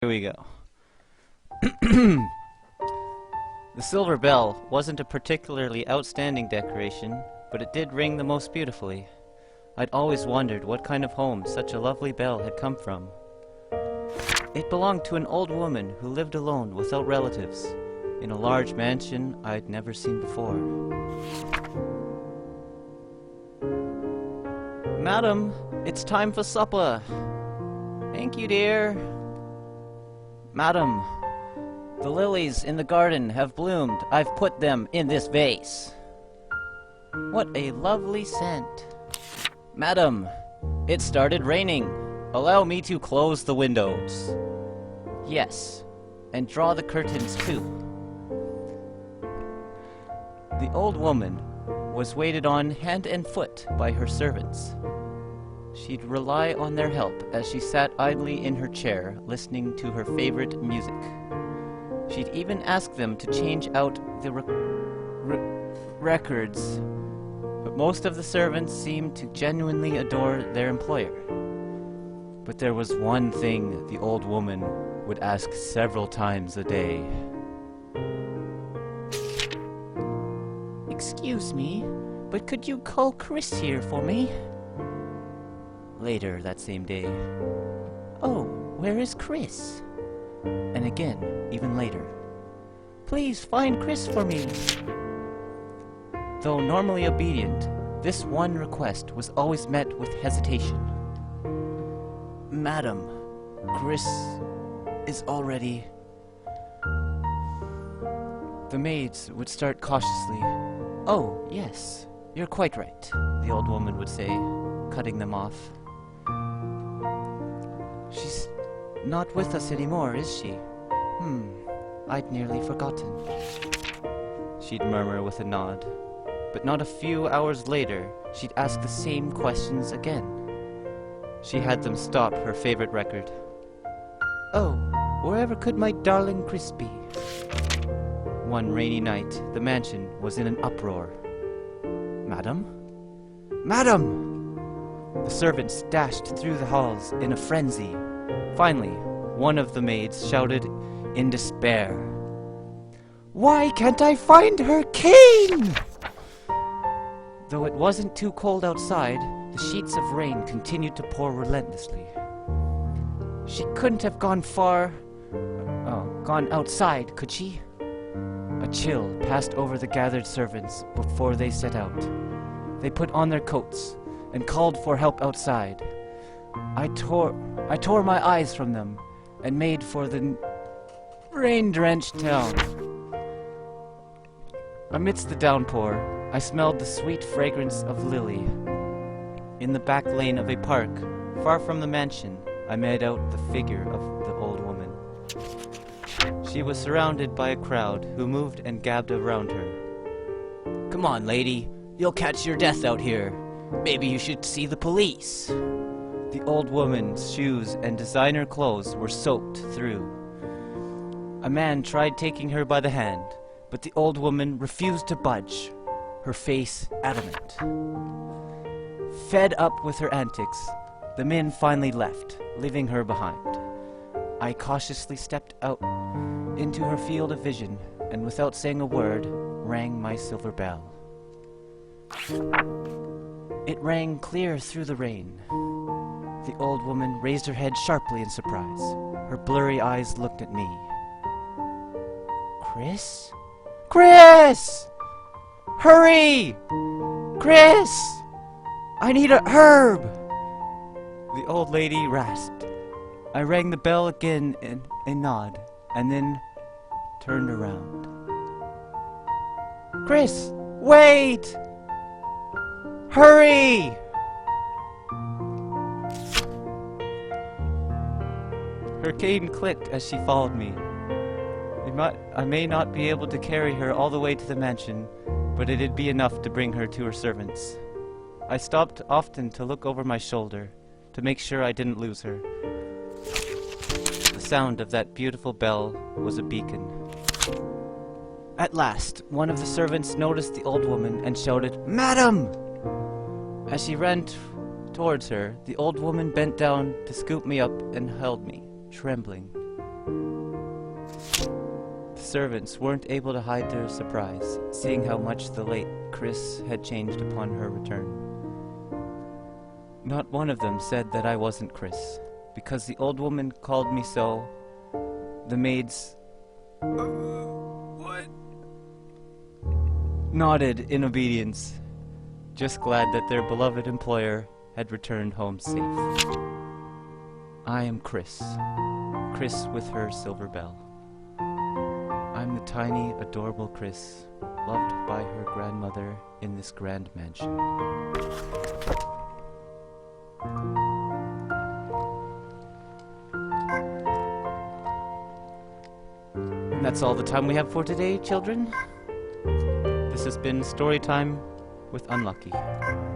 Here we go. The silver bell wasn't a particularly outstanding decoration, but it did ring the most beautifully. I'd always wondered what kind of home such a lovely bell had come from. It belonged to an old woman who lived alone without relatives, in a large mansion I'd never seen before. Madam, it's time for supper. Thank you, dear. Madam, the lilies in the garden have bloomed. I've put them in this vase. What a lovely scent. Madam, it started raining. Allow me to close the windows. Yes, and draw the curtains too. The old woman was waited on hand and foot by her servants. She'd rely on their help as she sat idly in her chair, listening to her favorite music. She'd even ask them to change out the records, but most of the servants seemed to genuinely adore their employer. But there was one thing the old woman would ask several times a day. Excuse me, but could you call Chris here for me? Later that same day. Oh, where is Chris? And again, even later. Please find Chris for me. Though normally obedient, this one request was always met with hesitation. Madam, Chris is already... The maids would start cautiously. Oh, yes, you're quite right, the old woman would say, cutting them off. She's not with us anymore, is she? I'd nearly forgotten. She'd murmur with a nod. But not a few hours later, she'd ask the same questions again. She had them stop her favorite record. Oh, wherever could my darling Chris be? One rainy night, the mansion was in an uproar. Madam? Madam! The servants dashed through the halls in a frenzy. Finally, one of the maids shouted in despair, "Why can't I find her cane?" Though it wasn't too cold outside, the sheets of rain continued to pour relentlessly. She couldn't have gone outside, could she? A chill passed over the gathered servants before they set out. They put on their coats and called for help outside. I tore my eyes from them and made for the rain-drenched town. Amidst the downpour, I smelled the sweet fragrance of lily. In the back lane of a park, far from the mansion, I made out the figure of the old woman. She was surrounded by a crowd who moved and gabbed around her. Come on, lady, you'll catch your death out here. Maybe you should see the police. The old woman's shoes and designer clothes were soaked through. A man tried taking her by the hand, but the old woman refused to budge, her face adamant. Fed up with her antics, the men finally left, leaving her behind. I cautiously stepped out into her field of vision, and without saying a word, rang my silver bell. It rang clear through the rain. The old woman raised her head sharply in surprise. Her blurry eyes looked at me. Chris? Chris! Hurry! Chris! I need a herb! The old lady rasped. I rang the bell again in a nod, and then turned around. Chris! Wait! Hurry! Her cane clicked as she followed me. I may not be able to carry her all the way to the mansion, but it'd be enough to bring her to her servants. I stopped often to look over my shoulder, to make sure I didn't lose her. The sound of that beautiful bell was a beacon. At last, one of the servants noticed the old woman and shouted, "Madam!" As she ran towards her, the old woman bent down to scoop me up and held me, trembling. servants weren't able to hide their surprise, seeing how much the late Chris had changed upon her return. Not one of them said that I wasn't Chris, because the old woman called me so. The maids What? nodded in obedience, just glad that their beloved employer had returned home safe. I am Chris. Chris with her silver bell. I'm the tiny, adorable Chris, loved by her grandmother in this grand mansion. And that's all the time we have for today, children. This has been Storytime with UnLucky.